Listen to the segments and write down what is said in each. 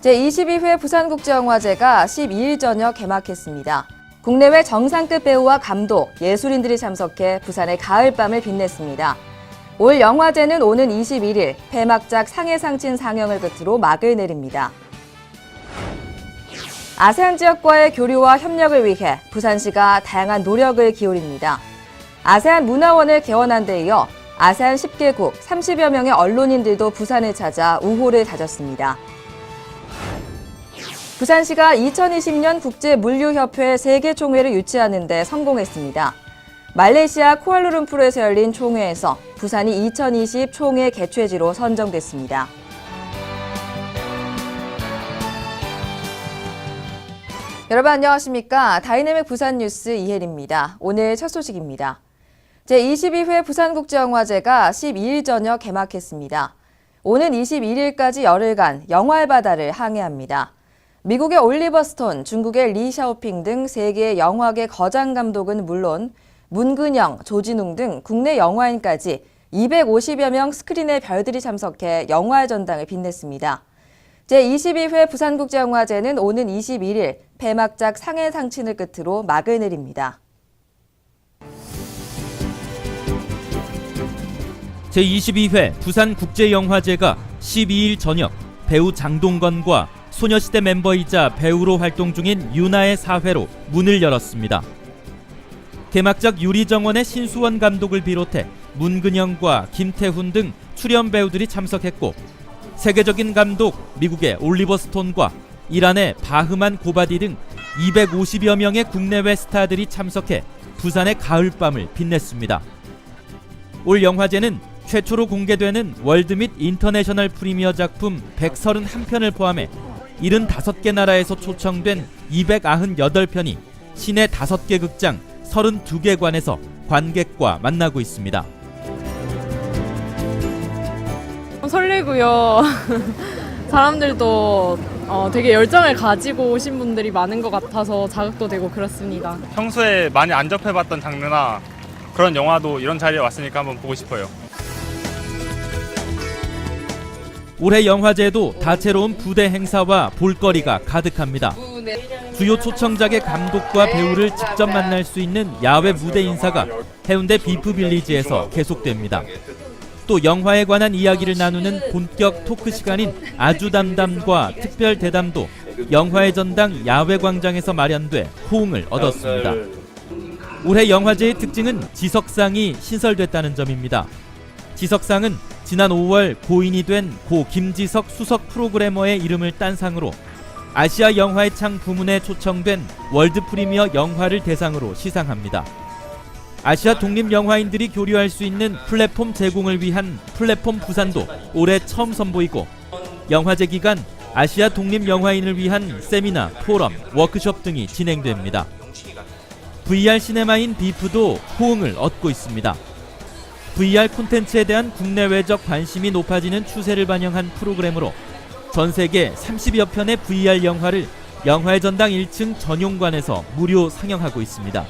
제22회 부산국제영화제가 12일 저녁 개막했습니다. 국내외 정상급 배우와 감독, 예술인들이 참석해 부산의 가을밤을 빛냈습니다. 올 영화제는 오는 21일 폐막작 상해상친 상영을 끝으로 막을 내립니다. 아세안 지역과의 교류와 협력을 위해 부산시가 다양한 노력을 기울입니다. 아세안 문화원을 개원한 데 이어 아세안 10개국 30여 명의 언론인들도 부산을 찾아 우호를 다졌습니다. 부산시가 2020년 국제물류협회 세계총회를 유치하는 데 성공했습니다. 말레이시아 쿠알라룸푸르에서 열린 총회에서 부산이 2020 총회 개최지로 선정됐습니다. 여러분 안녕하십니까? 다이내믹 부산 뉴스 이혜리입니다. 오늘 첫 소식입니다. 제22회 부산국제영화제가 12일 저녁 개막했습니다. 오는 21일까지 열흘간 영화의 바다를 항해합니다. 미국의 올리버 스톤, 중국의 리 샤오핑 등 세계의 영화계 거장 감독은 물론 문근영, 조진웅 등 국내 영화인까지 250여 명 스크린의 별들이 참석해 영화의 전당을 빛냈습니다. 제22회 부산국제영화제는 오는 21일 폐막작 상해상친을 끝으로 막을 내립니다. 제22회 부산국제영화제가 12일 저녁 배우 장동건과 소녀시대 멤버이자 배우로 활동 중인 유나의 사회로 문을 열었습니다. 개막작 유리정원의 신수원 감독을 비롯해 문근영과 김태훈 등 출연 배우들이 참석했고 세계적인 감독 미국의 올리버 스톤과 이란의 바흐만 고바디 등 250여 명의 국내외 스타들이 참석해 부산의 가을밤을 빛냈습니다. 올 영화제는 최초로 공개되는 월드 및 인터내셔널 프리미어 작품 131편을 포함해 75개 나라에서 초청된 298편이 시내 5개 극장 32개 관에서 관객과 만나고 있습니다. 설레고요. 사람들도 되게 열정을 가지고 오신 분들이 많은 것 같아서 자극도 되고 그렇습니다. 평소에 많이 안 접해봤던 장르나 그런 영화도 이런 자리에 왔으니까 한번 보고 싶어요. 올해 영화제도 다채로운 부대 행사와 볼거리가 가득합니다. 주요 초청작의 감독과 배우를 직접 만날 수 있는 야외 무대 인사가 해운대 비프빌리지에서 계속됩니다. 또 영화에 관한 이야기를 나누는 본격 토크 시간인 아주담담과 특별 대담도 영화의 전당 야외광장에서 마련돼 호응을 얻었습니다. 올해 영화제의 특징은 지석상이 신설됐다는 점입니다. 지석상은 지난 5월 고인이 된 고 김지석 수석 프로그래머의 이름을 딴 상으로 아시아 영화의 창 부문에 초청된 월드 프리미어 영화를 대상으로 시상합니다. 아시아 독립 영화인들이 교류할 수 있는 플랫폼 제공을 위한 플랫폼 부산도 올해 처음 선보이고 영화제 기간 아시아 독립 영화인을 위한 세미나, 포럼, 워크숍 등이 진행됩니다. VR 시네마인 비프도 호응을 얻고 있습니다. VR 콘텐츠에 대한 국내외적 관심이 높아지는 추세를 반영한 프로그램으로 전 세계 30여 편의 VR 영화를 영화의 전당 1층 전용관에서 무료 상영하고 있습니다.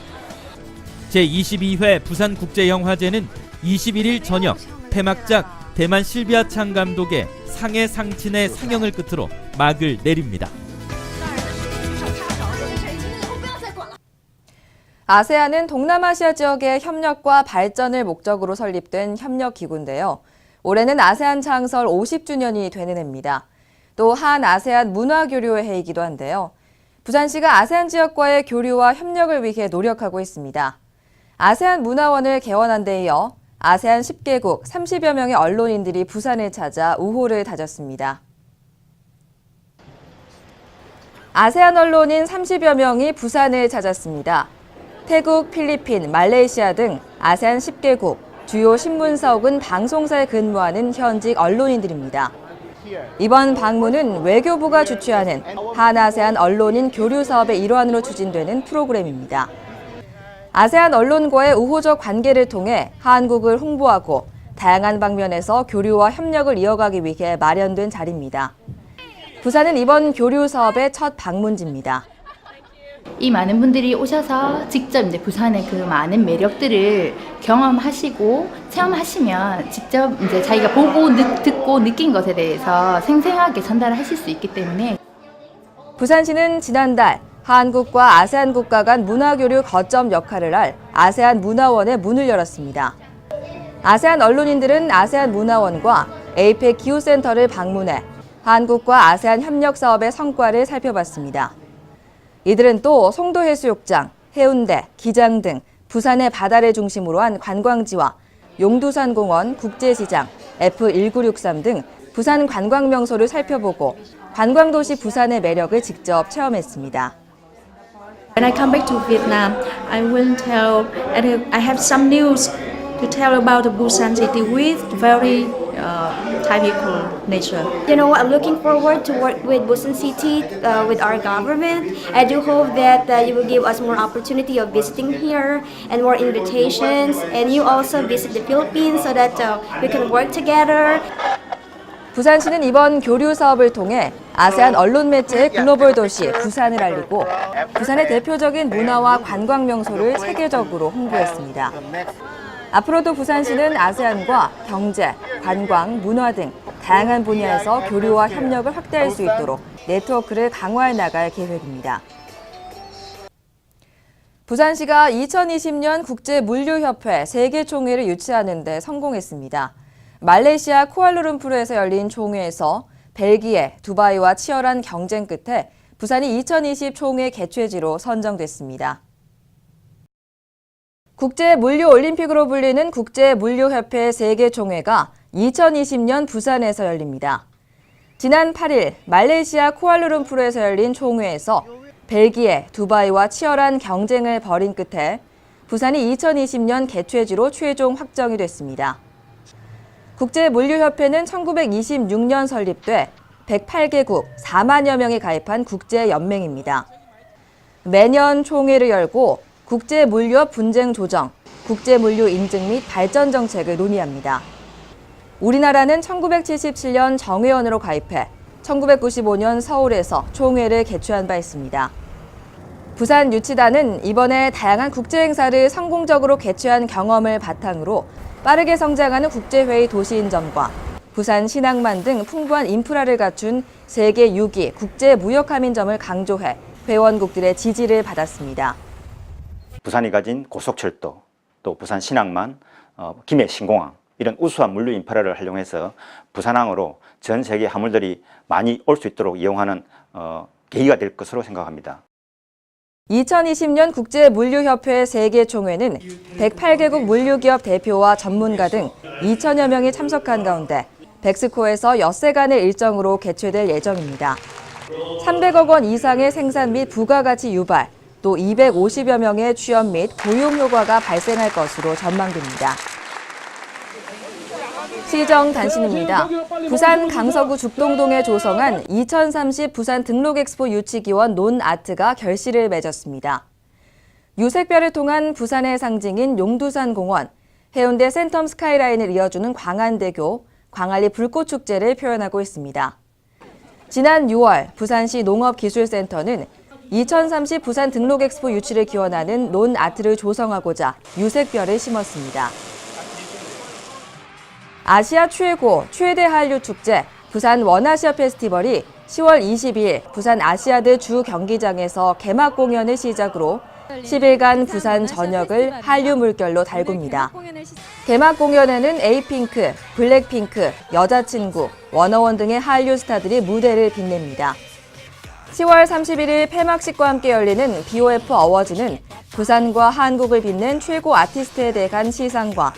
제22회 부산국제영화제는 21일 저녁 폐막작 대만 실비아 창 감독의 상해상친의 상영을 끝으로 막을 내립니다. 아세안은 동남아시아 지역의 협력과 발전을 목적으로 설립된 협력기구인데요. 올해는 아세안 창설 50주년이 되는 해입니다. 또 한 아세안 문화교류의 해이기도 한데요. 부산시가 아세안 지역과의 교류와 협력을 위해 노력하고 있습니다. 아세안 문화원을 개원한 데 이어 아세안 10개국 30여 명의 언론인들이 부산을 찾아 우호를 다졌습니다. 아세안 언론인 30여 명이 부산을 찾았습니다. 태국, 필리핀, 말레이시아 등 아세안 10개국 주요 신문사 혹은 방송사에 근무하는 현직 언론인들입니다. 이번 방문은 외교부가 주최하는 한아세안 언론인 교류 사업의 일환으로 추진되는 프로그램입니다. 아세안 언론과의 우호적 관계를 통해 한국을 홍보하고 다양한 방면에서 교류와 협력을 이어가기 위해 마련된 자리입니다. 부산은 이번 교류 사업의 첫 방문지입니다. 이 많은 분들이 오셔서 직접 이제 부산의 그 많은 매력들을 경험하시고 체험하시면 직접 이제 자기가 보고 듣고 느낀 것에 대해서 생생하게 전달하실 수 있기 때문에 부산시는 지난달 한국과 아세안 국가 간 문화교류 거점 역할을 할 아세안 문화원의 문을 열었습니다. 아세안 언론인들은 아세안 문화원과 에이펙 기후센터를 방문해 한국과 아세안 협력 사업의 성과를 살펴봤습니다. 이들은 또 송도해수욕장, 해운대, 기장 등 부산의 바다를 중심으로 한 관광지와 용두산공원, 국제시장, F1963 등 부산 관광명소를 살펴보고 관광도시 부산의 매력을 직접 체험했습니다. When I come back to Vietnam, I will tell, I have some news to tell about the Busan city with very typical nature. You know, I'm looking forward to work with Busan City, with our government. I do hope that you will give us more opportunity of visiting here and more invitations. And you also visit the Philippines so that we can work together. 부산시는 이번 교류 사업을 통해 아세안 언론 매체의 글로벌 도시 부산을 알리고 부산의 대표적인 문화와 관광 명소를 세계적으로 홍보했습니다. 앞으로도 부산시는 아세안과 경제, 관광, 문화 등 다양한 분야에서 교류와 협력을 확대할 수 있도록 네트워크를 강화해 나갈 계획입니다. 부산시가 2020년 국제물류협회 세계총회를 유치하는 데 성공했습니다. 말레이시아 쿠알라룸푸르에서 열린 총회에서 벨기에, 두바이와 치열한 경쟁 끝에 부산이 2020 총회 개최지로 선정됐습니다. 국제물류올림픽으로 불리는 국제물류협회 세계총회가 2020년 부산에서 열립니다. 지난 8일 말레이시아 쿠알라룸푸르에서 열린 총회에서 벨기에, 두바이와 치열한 경쟁을 벌인 끝에 부산이 2020년 개최지로 최종 확정이 됐습니다. 국제물류협회는 1926년 설립돼 108개국 4만여 명이 가입한 국제연맹입니다. 매년 총회를 열고 국제물류업 분쟁 조정, 국제물류 인증 및 발전 정책을 논의합니다. 우리나라는 1977년 정회원으로 가입해 1995년 서울에서 총회를 개최한 바 있습니다. 부산 유치단은 이번에 다양한 국제행사를 성공적으로 개최한 경험을 바탕으로 빠르게 성장하는 국제회의 도시인 점과 부산 신항만 등 풍부한 인프라를 갖춘 세계 6위 국제무역함인 점을 강조해 회원국들의 지지를 받았습니다. 부산이 가진 고속철도, 또 부산 신항만, 김해 신공항 이런 우수한 물류 인프라를 활용해서 부산항으로 전 세계 화물들이 많이 올 수 있도록 이용하는 계기가 될 것으로 생각합니다. 2020년 국제물류협회 세계총회는 108개국 물류기업 대표와 전문가 등 2천여 명이 참석한 가운데 백스코에서 엿새간의 일정으로 개최될 예정입니다. 300억 원 이상의 생산 및 부가가치 유발, 또 250여 명의 취업 및 고용 효과가 발생할 것으로 전망됩니다. 시정 단신입니다. 부산 강서구 죽동동에 조성한 2030 부산 등록엑스포 유치기원 논아트가 결실을 맺었습니다. 유색별을 통한 부산의 상징인 용두산공원, 해운대 센텀 스카이라인을 이어주는 광안대교, 광안리 불꽃축제를 표현하고 있습니다. 지난 6월 부산시 농업기술센터는 2030 부산 등록엑스포 유치를 기원하는 논아트를 조성하고자 유색별을 심었습니다. 아시아 최대 한류 축제 부산 원아시아 페스티벌이 10월 22일 부산 아시아드 주 경기장에서 개막 공연을 시작으로 10일간 부산 전역을 한류 물결로 달굽니다. 개막 공연에는 에이핑크, 블랙핑크, 여자친구, 워너원 등의 한류 스타들이 무대를 빛냅니다. 10월 31일 폐막식과 함께 열리는 BOF 어워즈는 부산과 한국을 빛낸 최고 아티스트에 대한 시상과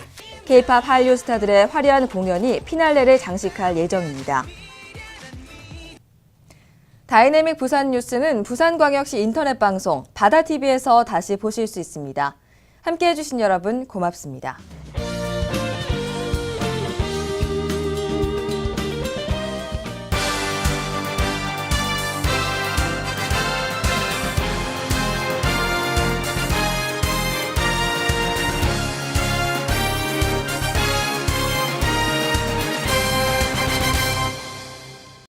K-팝 한류 스타들의 화려한 공연이 피날레를 장식할 예정입니다. 다이내믹 부산 뉴스는 부산광역시 인터넷 방송 바다TV에서 다시 보실 수 있습니다. 함께해 주신 여러분 고맙습니다.